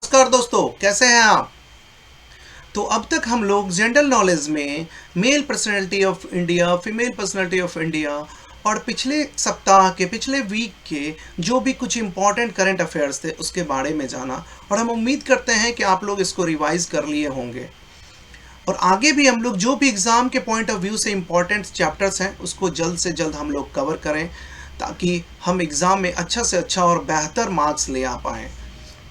नमस्कार दोस्तों, कैसे हैं आप। तो अब तक हम लोग जनरल नॉलेज में male personality of India, female personality of India और पिछले सप्ताह के, पिछले वीक के जो भी कुछ इंपॉर्टेंट करंट अफेयर्स थे उसके बारे में जाना। और हम उम्मीद करते हैं कि आप लोग इसको रिवाइज कर लिए होंगे और आगे भी हम लोग जो भी एग्ज़ाम के पॉइंट ऑफ व्यू से इम्पॉर्टेंट चैप्टर्स हैं उसको जल्द से जल्द हम लोग कवर करें, ताकि हम एग्ज़ाम में अच्छा से अच्छा और बेहतर मार्क्स ले आ पाएँ।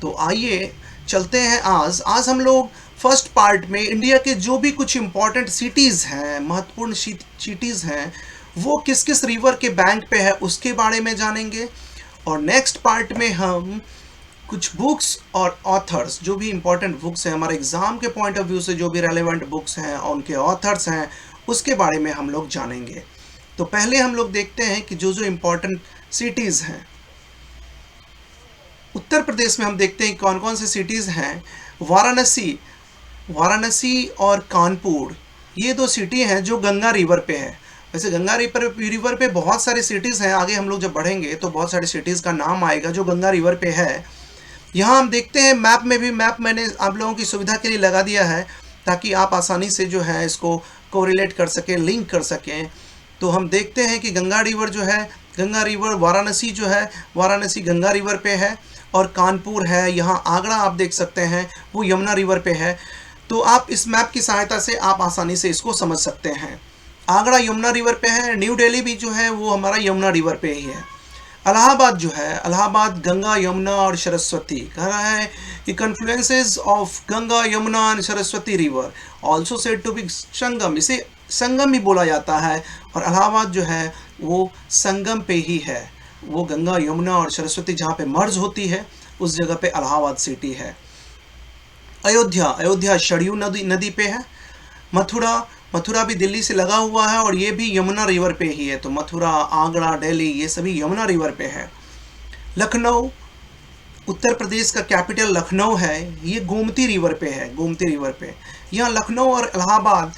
तो आइए चलते हैं। आज हम लोग फर्स्ट पार्ट में इंडिया के जो भी कुछ इम्पोर्टेंट सिटीज़ हैं, महत्वपूर्ण सिटीज़ हैं, वो किस किस रिवर के बैंक पे है उसके बारे में जानेंगे। और नेक्स्ट पार्ट में हम कुछ बुक्स और ऑथर्स, जो भी इम्पोर्टेंट बुक्स हैं हमारे एग्ज़ाम के पॉइंट ऑफ व्यू से, जो भी रेलेवेंट बुक्स हैं और उनके ऑथर्स हैं उसके बारे में हम लोग जानेंगे। तो पहले हम लोग देखते हैं कि जो जो इम्पोर्टेंट सिटीज़ हैं उत्तर प्रदेश में, हम देखते हैं कौन कौन सी सिटीज़ हैं। वाराणसी और कानपुर, ये दो सिटी हैं जो गंगा रिवर पे है। वैसे गंगा रिवर पे बहुत सारी सिटीज़ हैं, आगे हम लोग जब बढ़ेंगे तो बहुत सारी सिटीज़ का नाम आएगा जो गंगा रिवर पे है। यहाँ हम देखते हैं मैप में भी, मैप मैंने आप लोगों की सुविधा के लिए लगा दिया है ताकि आप आसानी से जो है इसको कोरिलेट कर सकें, लिंक कर सकें। तो हम देखते हैं कि गंगा रिवर जो है, गंगा रिवर, वाराणसी जो है, वाराणसी गंगा रिवर पे है और कानपुर है। यहाँ आगरा आप देख सकते हैं वो यमुना रिवर पे है। तो आप इस मैप की सहायता से आप आसानी से इसको समझ सकते हैं। आगरा यमुना रिवर पे है, न्यू दिल्ली भी जो है वो हमारा यमुना रिवर पे ही है। इलाहाबाद जो है, इलाहाबाद गंगा, यमुना और सरस्वती, कह रहा है कि confluences of Ganga, Yamuna and Saraswati river also said to be Sangam, इसे संगम ही बोला जाता है। और इलाहाबाद जो है वो संगम पे ही है, वो गंगा, यमुना और सरस्वती जहाँ पे मर्ज होती है उस जगह पे इलाहाबाद सिटी है। अयोध्या सरयू नदी पे है। मथुरा भी दिल्ली से लगा हुआ है और ये भी यमुना रिवर पे ही है। तो मथुरा, आगरा, दिल्ली ये सभी यमुना रिवर पे है। लखनऊ, उत्तर प्रदेश का कैपिटल लखनऊ है, ये गोमती रिवर पे है, गोमती रिवर पे। यहाँ लखनऊ और इलाहाबाद,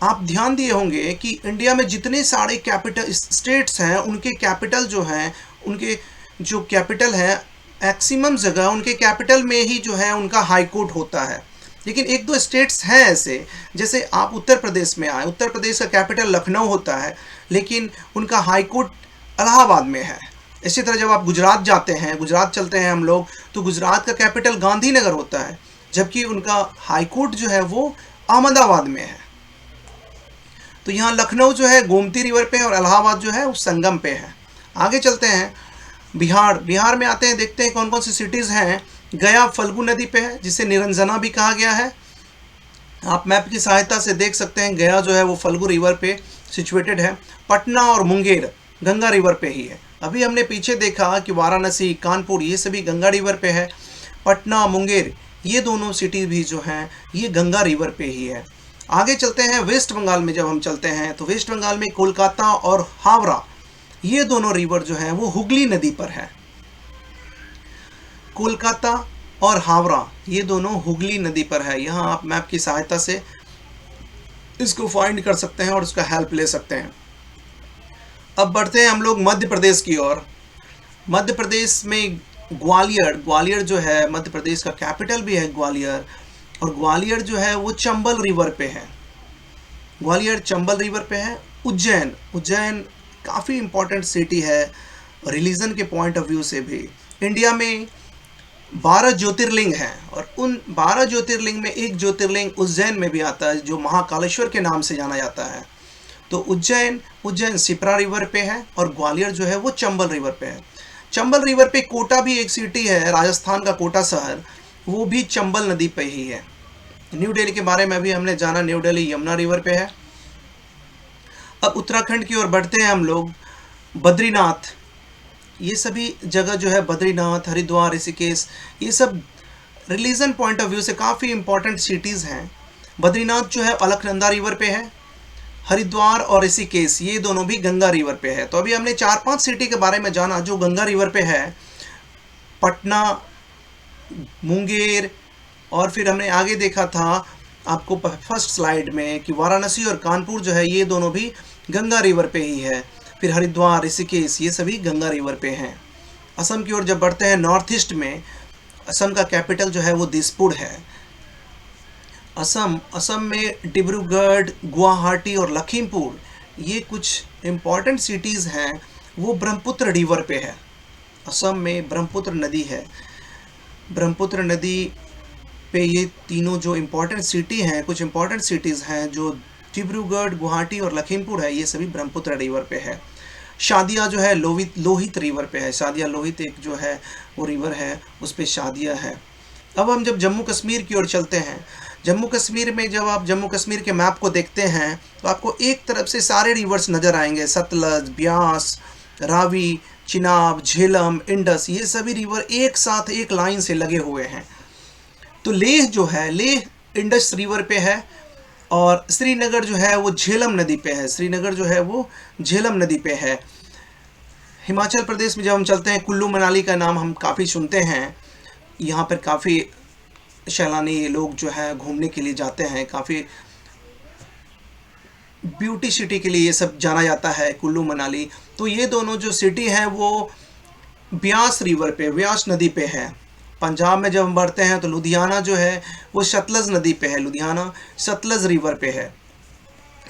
आप ध्यान दिए होंगे कि इंडिया में जितने सारे कैपिटल स्टेट्स हैं उनके कैपिटल जो हैं, उनके जो कैपिटल है मैक्सिमम जगह उनके कैपिटल में ही जो है उनका हाई कोर्ट होता है। लेकिन एक दो स्टेट्स हैं ऐसे, जैसे आप उत्तर प्रदेश में आए, उत्तर प्रदेश का कैपिटल लखनऊ होता है लेकिन उनका हाई कोर्ट इलाहाबाद में है। इसी तरह जब आप गुजरात जाते हैं, गुजरात चलते हैं हम लोग, तो गुजरात का कैपिटल गांधीनगर होता है जबकि उनका हाई कोर्ट जो है वो अहमदाबाद में है। तो यहाँ लखनऊ जो है गोमती रिवर पे है और इलाहाबाद जो है वो संगम पे है। आगे चलते हैं, बिहार में आते हैं, देखते हैं कौन कौन सी सिटीज़ हैं। गया फल्गु नदी पे है जिसे निरंजना भी कहा गया है। आप मैप की सहायता से देख सकते हैं गया जो है वो फल्गु रिवर पे सिचुएटेड है। पटना और मुंगेर गंगा रिवर पे ही है। अभी हमने पीछे देखा कि वाराणसी, कानपुर ये सभी गंगा रिवर पे है। पटना, मुंगेर ये दोनों सिटी भी जो हैं ये गंगा रिवर पे ही है। आगे चलते हैं वेस्ट बंगाल में, जब हम चलते हैं तो वेस्ट बंगाल में कोलकाता और हावड़ा ये दोनों रिवर जो हैं वो हुगली नदी पर है। कोलकाता और हावड़ा ये दोनों हुगली नदी पर है। यहाँ आप मैप की सहायता से इसको फाइंड कर सकते हैं और उसका हेल्प ले सकते हैं। अब बढ़ते हैं हम लोग मध्य प्रदेश की ओर। मध्य प्रदेश में ग्वालियर जो है, मध्य प्रदेश का कैपिटल भी है ग्वालियर, और ग्वालियर जो है वो चंबल रिवर पे है। ग्वालियर चंबल रिवर पे है। उज्जैन काफ़ी इम्पोर्टेंट सिटी है रिलीजन के पॉइंट ऑफ व्यू से भी। इंडिया में 12 ज्योतिर्लिंग हैं और उन 12 ज्योतिर्लिंग में एक ज्योतिर्लिंग उज्जैन में भी आता है जो महाकालेश्वर के नाम से जाना जाता है। तो उज्जैन सिप्रा रिवर पे है और ग्वालियर जो है वो चंबल रिवर पे है। चंबल रिवर पे कोटा भी एक सिटी है, राजस्थान का कोटा शहर, वो भी चंबल नदी पे ही है। न्यू दिल्ली के बारे में भी हमने जाना, न्यू दिल्ली यमुना रिवर पे है। अब उत्तराखंड की ओर बढ़ते हैं हम लोग। बद्रीनाथ, ये सभी जगह जो है, बद्रीनाथ, हरिद्वार, ऋषिकेश, ये सब रिलीजन पॉइंट ऑफ व्यू से काफ़ी इंपॉर्टेंट सिटीज़ हैं। बद्रीनाथ जो है अलकनंदा रिवर पे है। हरिद्वार और ऋषिकेश ये दोनों भी गंगा रिवर पे है। तो अभी हमने 4-5 सिटी के बारे में जाना जो गंगा रिवर पे है। पटना, मुंगेर, और फिर हमने आगे देखा था आपको फर्स्ट स्लाइड में कि वाराणसी और कानपुर जो है ये दोनों भी गंगा रिवर पे ही है। फिर हरिद्वार, ऋषिकेश ये सभी गंगा रिवर पे हैं। असम की ओर जब बढ़ते हैं नॉर्थ ईस्ट में, असम का कैपिटल जो है वो दिसपुर है। असम में डिब्रूगढ़, गुवाहाटी और लखीमपुर, ये कुछ इम्पॉर्टेंट सिटीज़ हैं, वो ब्रह्मपुत्र रिवर पे है। असम में ब्रह्मपुत्र नदी है। ब्रह्मपुत्र नदी पे ये तीनों जो इम्पोर्टेंट सिटी हैं, कुछ इम्पोर्टेंट सिटीज़ हैं जो डिब्रूगढ़, गुवाहाटी और लखीमपुर है, ये सभी ब्रह्मपुत्र रिवर पे है। शादिया जो है लोहित रिवर पे है। शादिया लोहित एक जो है वो रिवर है, उस पे शादिया है। अब हम जब जम्मू कश्मीर की ओर चलते हैं, जम्मू कश्मीर में जब आप जम्मू कश्मीर के मैप को देखते हैं तो आपको एक तरफ से सारे रिवर्स नज़र आएंगे, सतलज, ब्यास, रावी, चिनाब, झेलम, इंडस, ये सभी रिवर एक साथ एक लाइन से लगे हुए हैं। तो लेह जो है, लेह इंडस रिवर पे है, और श्रीनगर जो है वो झेलम नदी पे है। श्रीनगर जो है वो झेलम नदी पे है। हिमाचल प्रदेश में जब हम चलते हैं, कुल्लू मनाली का नाम हम काफ़ी सुनते हैं। यहाँ पर काफ़ी सैलानी लोग जो है घूमने के लिए जाते हैं, काफ़ी ब्यूटी सिटी के लिए ये सब जाना जाता है, कुल्लू मनाली। तो ये दोनों जो सिटी हैं वो ब्यास रिवर पे, ब्यास नदी पे है। पंजाब में जब हम बढ़ते हैं तो लुधियाना जो है वो सतलज नदी पे है, लुधियाना सतलज रिवर पे है।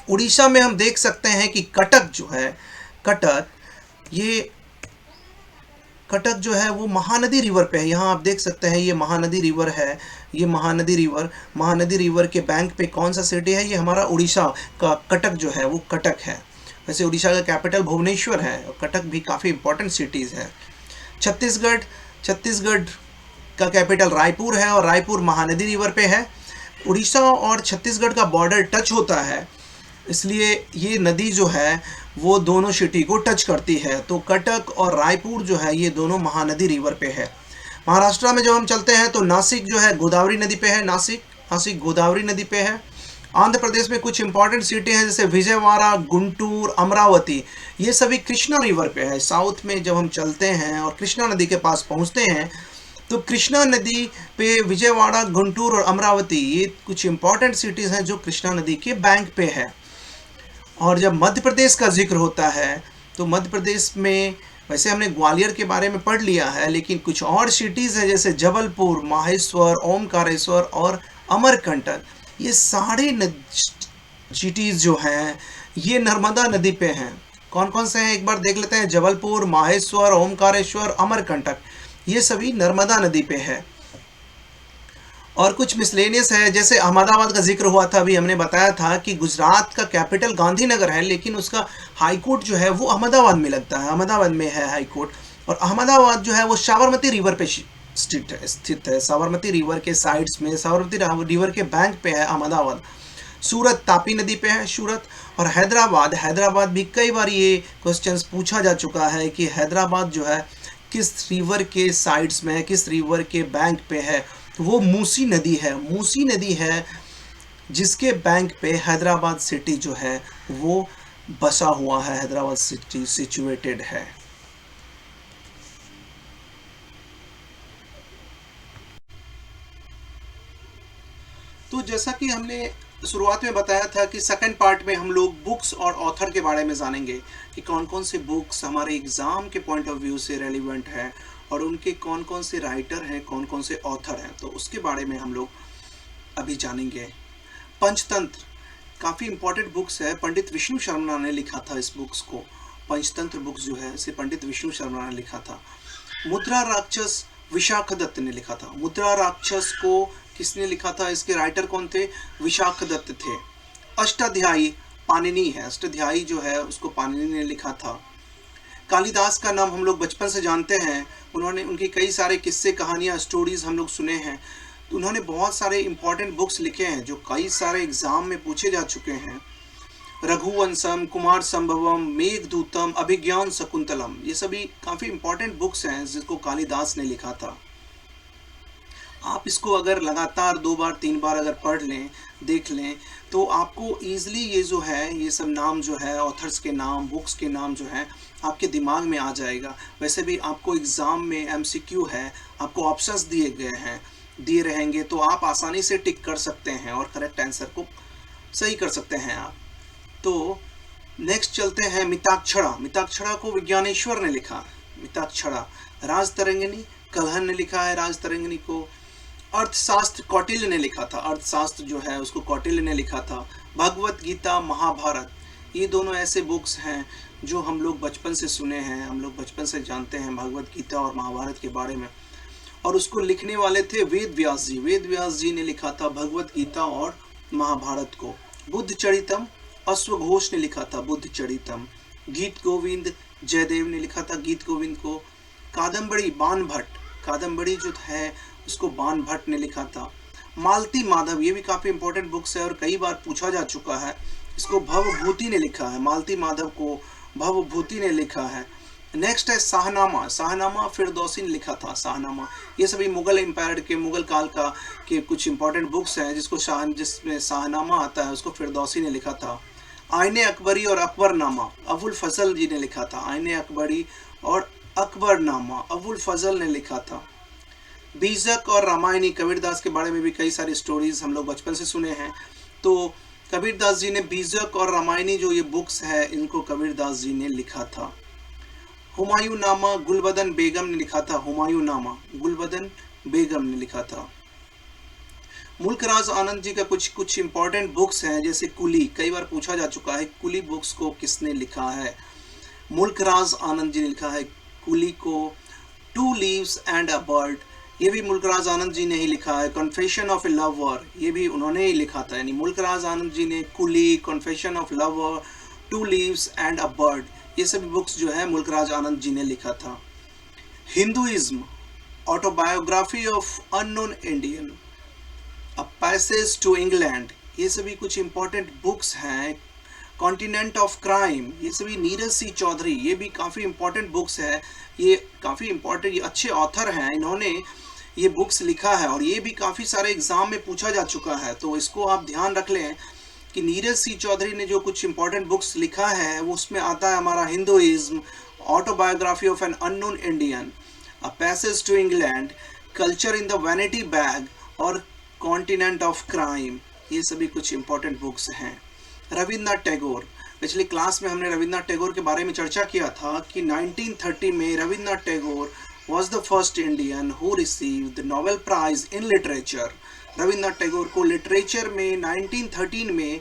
उड़ीसा में हम देख सकते हैं कि कटक जो है, कटक जो है वो महानदी रिवर पे है। यहाँ आप देख सकते हैं ये महानदी रिवर है। ये महानदी रिवर के बैंक पे कौन सा सिटी है? ये हमारा उड़ीसा का कटक जो है वो कटक है। वैसे उड़ीसा का कैपिटल भुवनेश्वर है और कटक भी काफ़ी इंपॉर्टेंट सिटीज़ है। छत्तीसगढ़ का कैपिटल रायपुर है और रायपुर महानदी रिवर पे है। उड़ीसा और छत्तीसगढ़ का बॉर्डर टच होता है, इसलिए ये नदी जो है वो दोनों सिटी को टच करती है। तो कटक और रायपुर जो है ये दोनों महानदी रिवर पे है। महाराष्ट्र में जब हम चलते हैं तो नासिक जो है गोदावरी नदी पे है, नासिक गोदावरी नदी पे है। आंध्र प्रदेश में कुछ इंपॉर्टेंट सिटी हैं जैसे विजयवाड़ा, गुंटूर, अमरावती, ये सभी कृष्णा रिवर पे है। साउथ में जब हम चलते हैं और कृष्णा नदी के पास पहुंचते हैं तो कृष्णा नदी पे विजयवाड़ा, गुंटूर और अमरावती, ये कुछ इंपॉर्टेंट सिटीज़ हैं जो कृष्णा नदी के बैंक पे है। और जब मध्य प्रदेश का जिक्र होता है तो मध्य प्रदेश में वैसे हमने ग्वालियर के बारे में पढ़ लिया है, लेकिन कुछ और सिटीज़ हैं जैसे जबलपुर, माहेश्वर, ओमकारेश्वर और अमरकंटक, ये सारे सिटीज़ जो हैं ये नर्मदा नदी पे हैं। कौन कौन से हैं एक बार देख लेते हैं। जबलपुर, माहेश्वर, ओमकारेश्वर, अमरकंटक, ये सभी नर्मदा नदी पे है। और कुछ मिसलेनियस है, जैसे अहमदाबाद का जिक्र हुआ था, अभी हमने बताया था कि गुजरात का कैपिटल गांधीनगर है, लेकिन उसका हाई कोर्ट जो है वो अहमदाबाद में लगता है, अहमदाबाद में है हाई कोर्ट। और अहमदाबाद जो है वो साबरमती रिवर पे स्थित है, साबरमती रिवर के साइड्स में, साबरमती रिवर के बैंक पे है अहमदाबाद। सूरत तापी नदी पे है, सूरत। और हैदराबाद भी कई बार ये क्वेश्चंस पूछा जा चुका है कि हैदराबाद जो है किस रिवर के साइड्स में है, किस रिवर के बैंक पे है। तो वो मूसी नदी है जिसके बैंक पे हैदराबाद सिटी जो है वो बसा हुआ है, हैदराबाद सिटी सिचुएटेड है। तो जैसा कि हमने शुरुआत में बताया था कि सेकंड पार्ट में हम लोग बुक्स और ऑथर के बारे में जानेंगे कि कौन कौन से बुक्स हमारे एग्ज़ाम के पॉइंट ऑफ व्यू से रेलिवेंट है और उनके कौन कौन से राइटर हैं, कौन कौन से ऑथर हैं, तो उसके बारे में हम लोग अभी जानेंगे। पंचतंत्र काफ़ी इंपॉर्टेंट बुक्स है, पंडित विष्णु शर्मा ने लिखा था इस बुक्स को। पंचतंत्र बुक्स जो है इसे पंडित विष्णु शर्मा ने लिखा था। मुद्रा राक्षस विशाखदत्त ने लिखा था। मुद्रा राक्षस को किसने लिखा था? इसके राइटर कौन थे? विशाखदत्त थे। अष्टाध्यायी पाणिनि है, अष्टाध्यायी जो है उसको पाणिनि ने लिखा था। कालिदास का नाम हम लोग बचपन से जानते हैं, उनकी कई सारे किस्से, कहानियाँ, स्टोरीज हम लोग सुने हैं। तो उन्होंने बहुत सारे इंपॉर्टेंट बुक्स लिखे हैं जो कई सारे एग्जाम में पूछे जा चुके हैं। रघुवंशम, कुमार संभवम, मेघदूतम, अभिज्ञान शकुंतलम, ये सभी काफ़ी इंपॉर्टेंट बुक्स हैं जिसको कालिदास ने लिखा था। आप इसको अगर लगातार 2 बार 3 बार अगर पढ़ लें, देख लें, तो आपको ईजिली ये जो है, ये सब नाम जो है, ऑथर्स के नाम, बुक्स के नाम जो है आपके दिमाग में आ जाएगा। वैसे भी आपको एग्ज़ाम में MCQ है, आपको ऑप्शंस दिए रहेंगे, तो आप आसानी से टिक कर सकते हैं और करेक्ट आंसर को सही कर सकते हैं आप। तो नेक्स्ट चलते हैं मिताक्षरा। मिताक्षरा को विज्ञानेश्वर ने लिखा। मिताक्षरा, राजतरंगिणी, कल्हण ने लिखा है राजतरंगिणी को। अर्थशास्त्र कौटिल्य ने लिखा था, अर्थशास्त्र जो है उसको कौटिल्य ने लिखा था। भगवत गीता, महाभारत, ये दोनों ऐसे बुक्स हैं जो हम लोग बचपन से सुने हैं, हम लोग बचपन से जानते हैं भगवत गीता और महाभारत के बारे में। और उसको लिखने वाले थे वेद व्यास जी। वेद व्यास जी ने लिखा था भगवत गीता और महाभारत को। बुद्ध चरितम अश्वघोष ने लिखा था बुद्ध चरितम। गीत गोविंद जयदेव ने लिखा था गीत गोविंद को। कादम्बरी बाण भट्ट, कादम्बरी जो है उसको बाण भट्ट ने लिखा था। मालती माधव, ये भी काफ़ी इंपॉर्टेंट बुक्स है और कई बार पूछा जा चुका है। इसको भवभूति ने लिखा है, मालती माधव को भवभूति ने लिखा है। नेक्स्ट है शाहनामा, शाहनामा फिरदौसी ने लिखा था शाहनामा। ये सभी मुगल एम्पायर के, मुगल काल का के कुछ इंपॉर्टेंट बुक्स हैं जिसमें शाहनामा आता है, उसको फिरदौसी ने लिखा था। आईने अकबरी और अकबरनामा अबुल फजल जी ने लिखा था। आईने अकबरी और अकबरनामा अबुल फजल ने लिखा था। बीजक और रामायणी, कबीरदास के बारे में भी कई सारी स्टोरीज हम लोग बचपन से सुने हैं। तो कबीरदास जी ने बीजक और रामायणी जो ये बुक्स है इनको कबीरदास जी ने लिखा था। हुमायूं नामा गुलबदन बेगम ने लिखा था। हुमायूं नामा गुलबदन बेगम ने लिखा था। मुल्कराज आनंद जी का कुछ इंपॉर्टेंट बुक्स हैं, जैसे कुली, कई बार पूछा जा चुका है कुली बुक्स को किसने लिखा है। मुल्कराज आनंद जी ने लिखा है कुली को। To leaves and a bird, ये भी मुल्कराज आनंद जी ने ही लिखा है। कन्फेशन ऑफ ए लवर, ये भी उन्होंने ही लिखा था। यानी मुल्कराज आनंद जी ने coolie, confession of lover, two leaves and a bird, ये सभी बुक्स जो है मुल्कराज आनंद जी ने लिखा था। Hinduism, autobiography of unknown Indian, a passage to England, ये सभी कुछ इंपॉर्टेंट बुक्स हैं। कॉन्टिनेंट ऑफ क्राइम, ये सभी नीरज सी चौधरी, ये भी काफ़ी इंपॉर्टेंट बुक्स है। ये काफ़ी इंपॉर्टेंट, ये अच्छे ऑथर हैं, इन्होंने ये बुक्स लिखा है और ये भी काफ़ी सारे एग्जाम में पूछा जा चुका है। तो इसको आप ध्यान रख लें कि नीरज सी चौधरी ने जो कुछ इंपॉर्टेंट बुक्स लिखा है वो उसमें आता है हमारा Hinduism, autobiography of an unknown Indian, a passage to England, culture in the vanity bag और कॉन्टिनेंट ऑफ क्राइम, ये सभी कुछ इंपॉर्टेंट बुक्स हैं। रविन्द्रनाथ टैगोर, पिछली क्लास में हमने रविन्द्रनाथ टैगोर के बारे में चर्चा किया था कि 1930 में Rabindranath Tagore was the first Indian who received the Nobel Prize in Literature। Rabindranath Tagore को लिटरेचर में 1913 में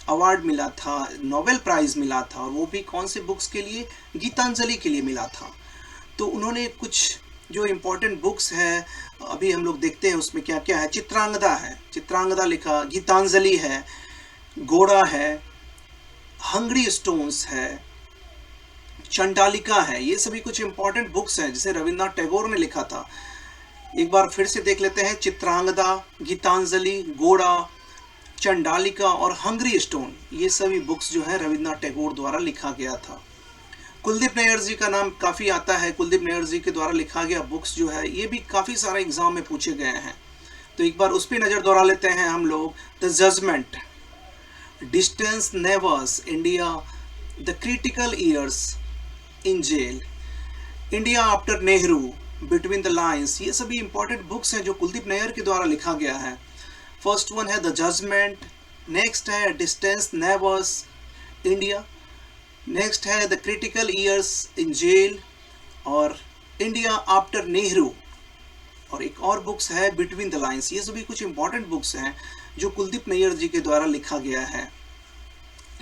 अवार्ड मिला था, नोबेल प्राइज़ मिला था, और वो भी कौन से बुक्स के लिए, गीतांजलि के लिए मिला था। तो उन्होंने कुछ जो इम्पोर्टेंट बुक्स है अभी हम लोग देखते हैं उसमें क्या क्या है। चित्रांगदा है, चित्रांगदा लिखा, गीतांजलि है, घोड़ा है, हंग्री स्टोन्स है, चंडालिका है, ये सभी कुछ इंपॉर्टेंट बुक्स हैं जिसे रविन्द्रनाथ टैगोर ने लिखा था। एक बार फिर से देख लेते हैं। चित्रांगदा, गीतांजलि, घोड़ा, चंडालिका और हंग्री स्टोन, ये सभी बुक्स जो है रविन्द्रनाथ टैगोर द्वारा लिखा गया था। कुलदीप नैयर जी का नाम काफ़ी आता है। कुलदीप नैयर जी के द्वारा लिखा गया बुक्स जो है ये भी काफ़ी सारे एग्जाम में पूछे गए हैं। तो एक बार उस पर नज़र दौड़ा लेते हैं हम लोग। The judgement, distance neighbours, India, the critical years in jail, India after Nehru, between the lines, ये सभी इंपॉर्टेंट बुक्स हैं जो कुलदीप नैयर के द्वारा लिखा गया है। फर्स्ट वन है द जजमेंट, नेक्स्ट है डिस्टेंस नेवर्स इंडिया, नेक्स्ट है the critical years in jail और इंडिया आफ्टर नेहरू, और एक और बुक्स है बिटवीन द लाइन्स। ये सभी कुछ इंपॉर्टेंट बुक्स हैं जो कुलदीप नैयर जी के द्वारा लिखा गया है।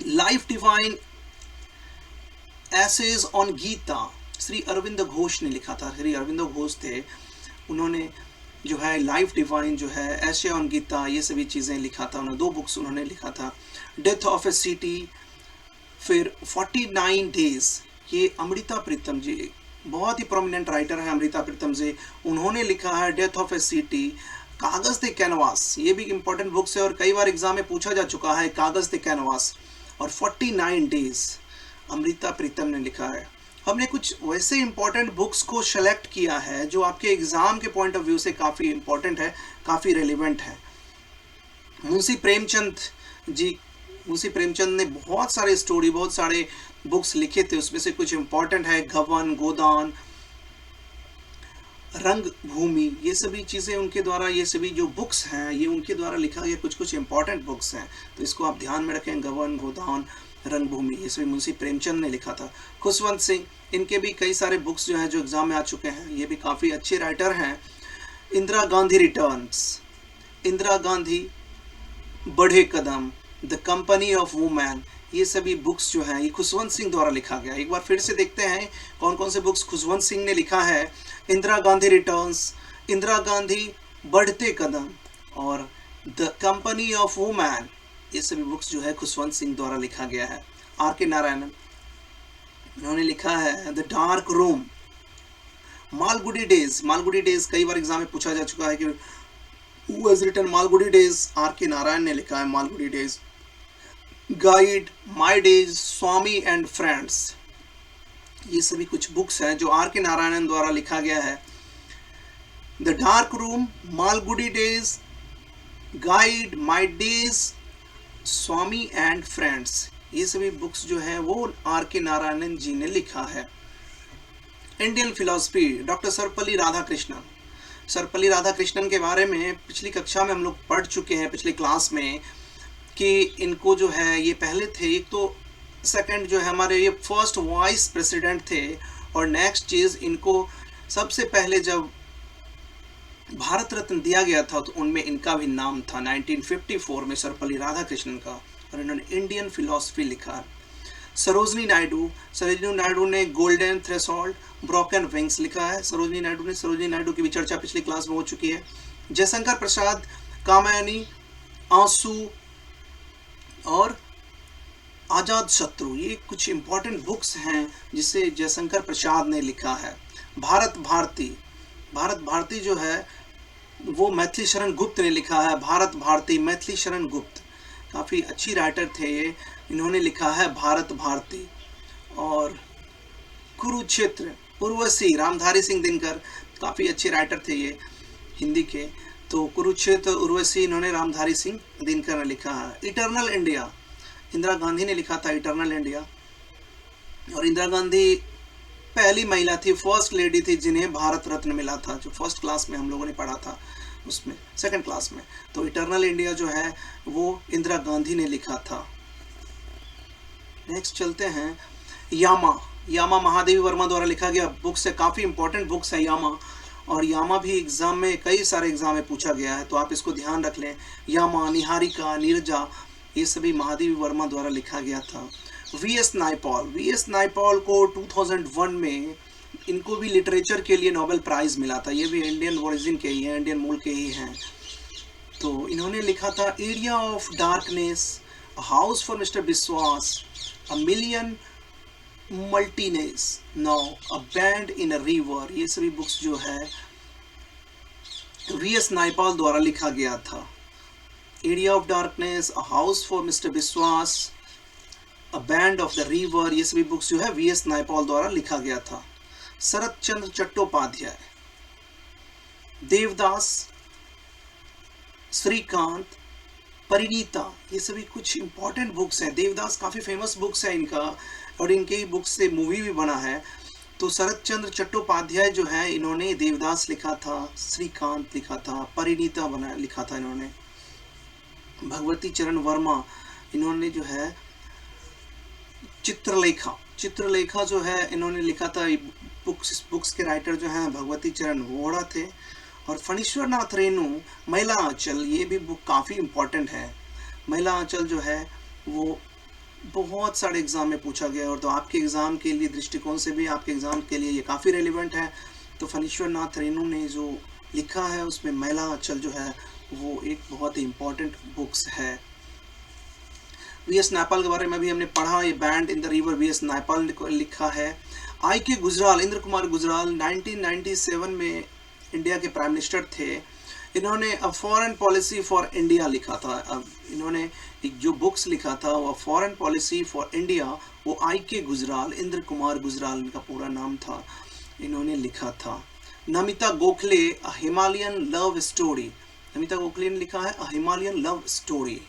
Life divine essays on Gita, Shri Aurobindo Ghosh ने लिखा था। श्री अरविंद घोष थे, उन्होंने जो है लाइफ डिवाइन जो है, ऐसे ऑन गीता, ये सभी चीज़ें लिखा था। उन्होंने 2 बुक्स उन्होंने लिखा था। डेथ ऑफ ए सिटी, फिर 49 डेज, ये अमृता प्रीतम जी, बहुत ही प्रोमिनेंट राइटर है अमृता प्रीतम जी, उन्होंने लिखा है डेथ ऑफ ए सिटी। कागज़ दे कैनवास, ये भी इंपॉर्टेंट बुक्स है और कई बार एग्जाम में पूछा जा चुका है, कागज़ दे कैनवास। और 49 डेज अमृता प्रीतम ने लिखा है। हमने कुछ वैसे इंपॉर्टेंट बुक्स को सेलेक्ट किया है जो आपके एग्ज़ाम के पॉइंट ऑफ व्यू से काफ़ी इंपॉर्टेंट है, काफ़ी रेलिवेंट है। मुंशी प्रेमचंद जी, मुंशी प्रेमचंद ने बहुत सारे स्टोरी, बहुत सारे बुक्स लिखे थे, उसमें से कुछ इंपॉर्टेंट है गबन, गोदान, रंगभूमि, ये सभी चीज़ें उनके द्वारा, ये सभी जो बुक्स हैं ये उनके द्वारा लिखा गया कुछ इंपॉर्टेंट बुक्स हैं। तो इसको आप ध्यान में रखें, गबन, गोदान रंगभूमि, ये सभी मुंशी प्रेमचंद ने लिखा था। खुशवंत सिंह, इनके भी कई सारे बुक्स जो हैं जो एग्जाम में आ चुके हैं, ये भी काफ़ी अच्छे राइटर हैं। इंदिरा गांधी रिटर्न्स, इंदिरा गांधी, बढ़े कदम, द कंपनी ऑफ वुमेन, ये सभी बुक्स जो हैं ये खुशवंत सिंह द्वारा लिखा गया। एक बार फिर से देखते हैं कौन कौन से बुक्स खुशवंत सिंह ने लिखा है। इंदिरा गांधी रिटर्न्स, इंदिरा गांधी, बढ़ते कदम और द कंपनी ऑफ वुमेन, ये सभी बुक्स जो है खुशवंत सिंह द्वारा लिखा गया है। आर के नारायणन, उन्होंने लिखा है the dark room, Malgudi days, Malgudi days कई बार एग्जाम में पूछा जा चुका है कि Who has written Malgudi days, R K Narayan ने लिखा है Malgudi days. Guide, my days, Swami and friends, ये सभी कुछ बुक्स हैं जो आर के नारायणन द्वारा लिखा गया है। The dark room, Malgudi days, guide, my days, Swami and friends, ये सभी बुक्स जो है वो आर के नारायणन जी ने लिखा है। Indian philosophy, doctor Sarvepalli Radhakrishnan, Sarvepalli Radhakrishnan के बारे में पिछली कक्षा में हम लोग पढ़ चुके हैं, पिछली क्लास में, कि इनको जो है ये पहले थे, एक तो सेकंड जो है हमारे ये फर्स्ट वाइस प्रेसिडेंट थे, और नेक्स्ट चीज़ इनको सबसे पहले जब भारत रत्न दिया गया था तो उनमें इनका भी नाम था 1954 में सर्वपल्ली राधाकृष्णन का, और इन्होंने इंडियन फिलॉसफी लिखा। सरोजनी नायडू, सरोजनी नायडू ने गोल्डन थ्रेशोल्ड, ब्रोकन विंग्स लिखा है। सरोजनी नायडू की भी चर्चा पिछली क्लास में हो चुकी है। जयशंकर प्रसाद, कामायनी, आंसू और आजाद शत्रु, ये कुछ इंपॉर्टेंट बुक्स हैं जिसे जयशंकर प्रसाद ने लिखा है। भारत भारती, भारत भारती जो है वो मैथिली शरण गुप्त ने लिखा है। भारत भारती, मैथिली शरण गुप्त, काफ़ी अच्छी राइटर थे ये, इन्होंने लिखा है भारत भारती। और कुरुक्षेत्र, उर्वशी, रामधारी सिंह दिनकर, काफ़ी अच्छे राइटर थे ये हिंदी के, तो कुरुक्षेत्र, उर्वशी, इन्होंने रामधारी सिंह दिनकर ने लिखा है। इटर्नल इंडिया, इंदिरा गांधी ने लिखा था इटर्नल इंडिया, और इंदिरा गांधी पहली महिला थी, फर्स्ट लेडी थी जिन्हें भारत रत्न मिला था, जो फर्स्ट क्लास में हम लोगों ने पढ़ा था, उसमें सेकंड क्लास में। तो इटर्नल इंडिया जो है वो इंदिरा गांधी ने लिखा था। नेक्स्ट चलते हैं, यामा, यामा महादेवी वर्मा द्वारा लिखा गया बुक्स है, काफ़ी इंपॉर्टेंट बुक्स है यामा, और यामा भी एग्जाम में, कई सारे एग्जाम में पूछा गया है, तो आप इसको ध्यान रख लें। यामा, निहारिका, नीरजा, ये सभी महादेवी वर्मा द्वारा लिखा गया था। वी.एस. नायपॉल, वी.एस. नायपॉल को 2001 में इनको भी लिटरेचर के लिए नोबेल प्राइज़ मिला था, ये भी इंडियन ओरिजिन के ही हैं, इंडियन मूल के ही हैं। तो इन्होंने लिखा था area of darkness, house for mister Biswas, a million mutinies, now a bend in a river, ये सभी बुक्स जो है वी.एस. नायपॉल द्वारा लिखा गया था। Area of darkness, a house for mister Biswas, a band of the river, ये सभी बुक्स जो है वी.एस. नायपॉल द्वारा लिखा गया था। शरत चंद्र चट्टोपाध्याय, देवदास, श्रीकांत, परिणीता, ये सभी कुछ इंपॉर्टेंट बुक्स हैं। देवदास काफ़ी फेमस बुक्स है इनका, और इनके ही बुक्स से मूवी भी बना है। तो शरत चंद्र चट्टोपाध्याय जो है इन्होंने देवदास लिखा था, श्रीकांत लिखा था, परिणीता लिखा था इन्होंने। भगवती चरण वर्मा, इन्होंने जो है चित्रलेखा, चित्रलेखा जो है इन्होंने लिखा था। बुक्स के राइटर जो हैं भगवती चरण वोहरा थे। और फणीश्वर नाथ रेणु, महिला आंचल, ये भी बुक काफ़ी इम्पॉर्टेंट है। महिला आंचल जो है वो बहुत सारे एग्ज़ाम में पूछा गया है, और तो आपके एग्ज़ाम के लिए दृष्टिकोण से भी आपके एग्ज़ाम के लिए ये काफ़ी रेलिवेंट है। तो फणीश्वर नाथ रेणु ने जो लिखा है उसमें महिला आंचल जो है वो एक बहुत ही इम्पॉर्टेंट बुक्स है। वी.एस. नायपॉल के बारे में भी हमने पढ़ा, ये band in the river VS. Naipaul ने लिखा है। आई.के. गुजराल, इंद्र कुमार गुजराल 1997 में इंडिया के प्राइम मिनिस्टर थे। इन्होंने a foreign policy for India लिखा था। अब इन्होंने एक जो बुक्स लिखा था वो फॉरेन पॉलिसी फॉर इंडिया, वो आई.के. गुजराल, इंद्र कुमार गुजराल इनका पूरा नाम था, इन्होंने लिखा था। Namita Gokhale, a Himalayan love story, Namita Gokhale ने लिखा है अ हिमालयन लव स्टोरी।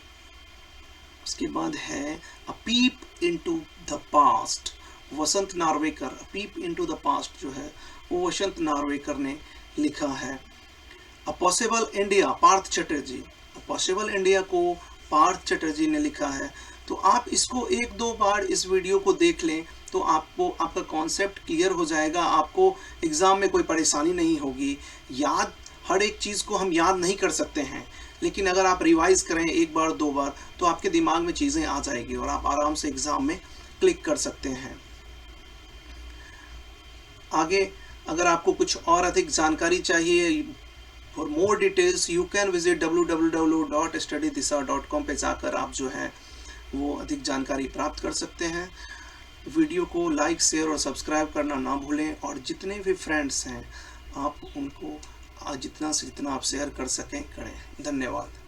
उसके बाद है a peep into the past, Vasant Narvekar, a peep into the past जो है वो वसंत नार्वेकर ने लिखा है। A possible India, Partha Chatterjee, a possible India को पार्थ चटर्जी ने लिखा है। तो आप इसको 1-2 बार इस वीडियो को देख लें तो आपको आपका कॉन्सेप्ट क्लियर हो जाएगा, आपको एग्ज़ाम में कोई परेशानी नहीं होगी। याद हर एक चीज़ को हम याद नहीं कर सकते हैं, लेकिन अगर आप रिवाइज़ करें 1 बार 2 बार तो आपके दिमाग में चीज़ें आ जाएगी और आप आराम से एग्ज़ाम में क्लिक कर सकते हैं। आगे अगर आपको कुछ और अधिक जानकारी चाहिए, for more details you can visit www.studydisha.com पे जाकर आप जो है वो अधिक जानकारी प्राप्त कर सकते हैं। वीडियो को लाइक, शेयर और सब्सक्राइब करना ना भूलें और जितने भी फ्रेंड्स हैं आप उनको जितना से जितना आप शेयर कर सकें करें। धन्यवाद।